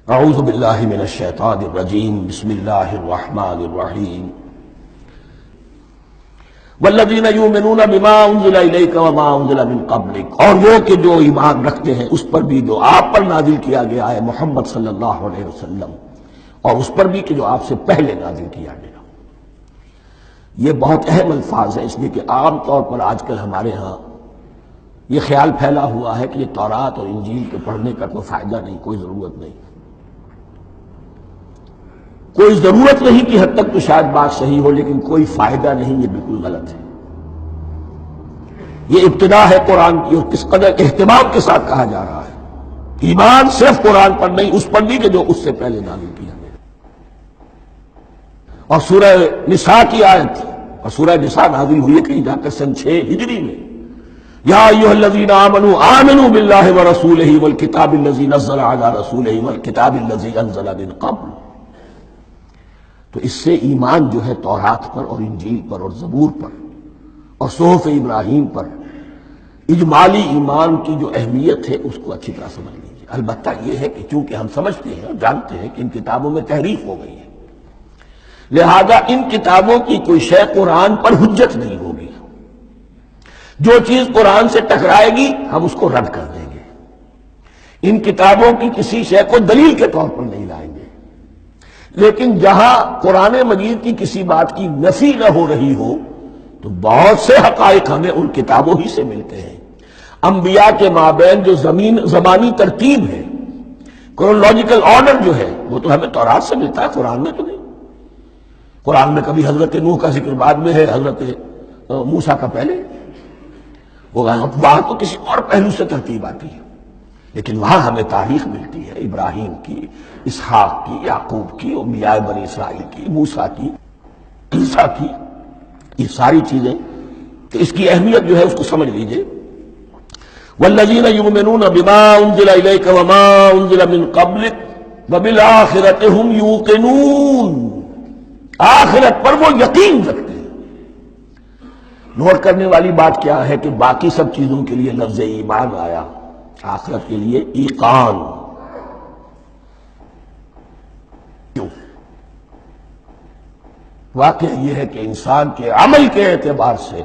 اعوذ باللہ من الشیطان الرجیم بسم اللہ الرحمن الرحیم والذین یؤمنون بما انزل الیک وما انزل من قبلک، اور وہ کہ جو ایمان رکھتے ہیں اس پر بھی جو آپ پر نازل کیا گیا ہے محمد صلی اللہ علیہ وسلم، اور اس پر بھی کہ جو آپ سے پہلے نازل کیا گیا۔ یہ بہت اہم الفاظ ہیں، اس لیے کہ عام طور پر آج کل ہمارے ہاں یہ خیال پھیلا ہوا ہے کہ یہ تورات اور انجیل کے پڑھنے کا کوئی فائدہ نہیں، کوئی ضرورت نہیں، کوئی ضرورت نہیں کی حد تک تو شاید بات صحیح ہو، لیکن کوئی فائدہ نہیں، یہ بالکل غلط ہے۔ یہ ابتدا ہے قرآن کی، اور کس قدر اہتمام کے ساتھ کہا جا رہا ہے۔ ایمان صرف قرآن پر نہیں، اس پر بھی کہ جو اس سے پہلے نازل کیا گیا۔ اور سورہ نساء کی آیت، اور سورہ نساء نازل ہوئی ہے کہیں جا کر سن 6 ہجری میں، یا ایھا الذین آمنوا آمنوا باللہ ورسولہ والکتاب الذی نزل علی رسولہ والکتاب الذی انزل من قبل۔ تو اس سے ایمان جو ہے تورات پر اور انجیل پر اور زبور پر اور صحف ابراہیم پر، اجمالی ایمان کی جو اہمیت ہے اس کو اچھی طرح سمجھ لیجیے۔ البتہ یہ ہے کہ چونکہ ہم سمجھتے ہیں اور جانتے ہیں کہ ان کتابوں میں تحریف ہو گئی ہے، لہذا ان کتابوں کی کوئی شے قرآن پر حجت نہیں ہوگی۔ جو چیز قرآن سے ٹکرائے گی ہم اس کو رد کر دیں گے، ان کتابوں کی کسی شے کو دلیل کے طور پر نہیں لائیں گے۔ لیکن جہاں قرآن مجید کی کسی بات کی نفی نہ ہو رہی ہو تو بہت سے حقائق ہمیں ان کتابوں ہی سے ملتے ہیں۔ انبیاء کے مابین جو زمانی ترتیب ہے، کرونالوجیکل آرڈر جو ہے، وہ تو ہمیں تورات سے ملتا ہے، قرآن میں تو نہیں۔ قرآن میں کبھی حضرت نوح کا ذکر بعد میں ہے، حضرت موسیٰ کا پہلے، وہاں تو کسی اور پہلو سے ترتیب آتی ہے، لیکن وہاں ہمیں تاریخ ملتی ہے ابراہیم کی، اسحاق کی، یعقوب کی، انبیاء بنی اسرائیل کی، موسیٰ کی، عیسیٰ کی، یہ ساری چیزیں۔ تو اس کی اہمیت جو ہے اس کو سمجھ لیجئے۔ والذین یؤمنون بما انزل الیک وما انزل من قبلک وبالآخرۃ ھم یوقنون، آخرت پر وہ یقین رکھتے ہیں۔ نوٹ کرنے والی بات کیا ہے کہ باقی سب چیزوں کے لیے لفظ ایمان آیا، آخرت کے لیے ایقان۔ کیوں؟ واقعہ یہ ہے کہ انسان کے عمل کے اعتبار سے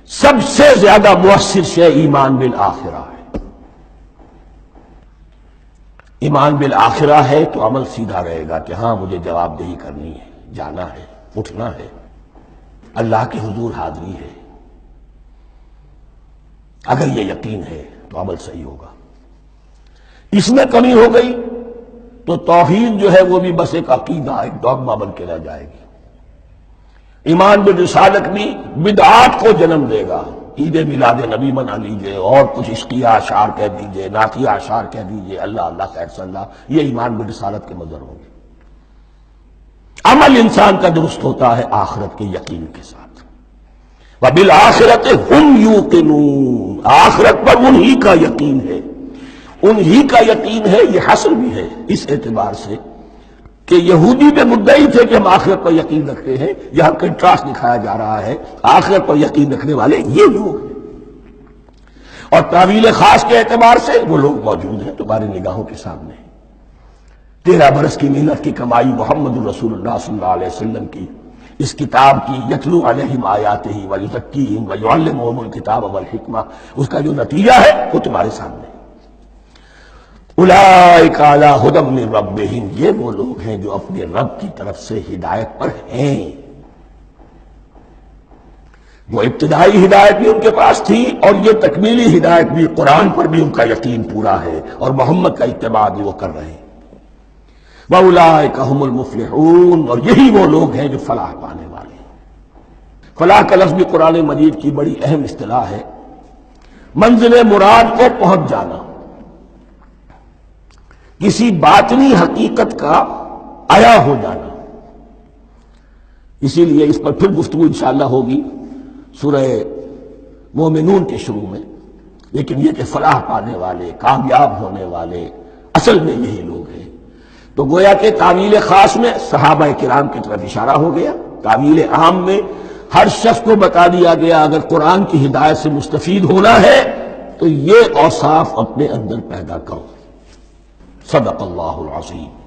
سب سے زیادہ مؤثر شے ایمان بالآخرہ ہے۔ ایمان بالآخرہ ہے تو عمل سیدھا رہے گا کہ ہاں مجھے جواب دہی کرنی ہے، جانا ہے، اٹھنا ہے، اللہ کے حضور حاضری ہے۔ اگر یہ یقین ہے تو عمل صحیح ہوگا۔ اس میں کمی ہو گئی تو توحید جو ہے وہ بھی بس ایک عقیدہ، ایک ڈوگما بن کے رہ جائے گی۔ ایمان بالرسالت بھی بدعات کو جنم دے گا۔ عید میلاد نبی منا لیجئے، اور کچھ عشقیہ اشعار کہہ دیجئے، نعتیہ اشعار کہہ دیجئے، اللہ اللہ خیر صلی اللہ، یہ ایمان بالرسالت کے مظہر ہوں گے۔ عمل انسان کا درست ہوتا ہے آخرت کے یقین کے ساتھ۔ وَبِالْآخِرَةِ هُمْ يُوقِنُونَ، آخرت پر انہی کا یقین ہے، انہی کا یقین ہے۔ یہ حصر بھی ہے اس اعتبار سے کہ یہودی میں مدعی تھے کہ ہم آخرت پر یقین رکھتے ہیں، یہاں کنٹراسٹ دکھایا جا رہا ہے، آخرت پر یقین رکھنے والے یہ لوگ ہیں۔ اور تعویل خاص کے اعتبار سے وہ لوگ موجود ہیں تمہاری نگاہوں کے سامنے۔ 13 برس کی محنت کی کمائی محمد رسول اللہ صلی اللہ علیہ وسلم کی اس کتاب کی، یتلو علیہم آیاتہ ویزکیہم ویعلمہم الکتاب والحکمہ، اس کا جو نتیجہ ہے وہ تمہارے سامنے ہے۔ اولئک علی ھدی من ربہم، یہ وہ لوگ ہیں جو اپنے رب کی طرف سے ہدایت پر ہیں۔ وہ ابتدائی ہدایت بھی ان کے پاس تھی، اور یہ تکمیلی ہدایت بھی، قرآن پر بھی ان کا یقین پورا ہے، اور محمد کا اتباع بھی وہ کر رہے ہیں۔ وَأُولَٰئِكَ هُمُ الْمُفْلِحُونَ، اور یہی وہ لوگ ہیں جو فلاح پانے والے ہیں۔ فلاح کا لفظ بھی قرآن مجید کی بڑی اہم اصطلاح ہے، منزل مراد کو پہنچ جانا، کسی باطنی حقیقت کا عیا ہو جانا۔ اسی لیے اس پر پھر گفتگو انشاءاللہ ہوگی سورہ مومنون کے شروع میں، لیکن یہ کہ فلاح پانے والے، کامیاب ہونے والے اصل میں یہی لوگ ہیں۔ تو گویا کہ تعویل خاص میں صحابہ کرام کی طرف اشارہ ہو گیا، تعویل عام میں ہر شخص کو بتا دیا گیا اگر قرآن کی ہدایت سے مستفید ہونا ہے تو یہ اوصاف اپنے اندر پیدا کرو۔ صدق اللہ العظیم۔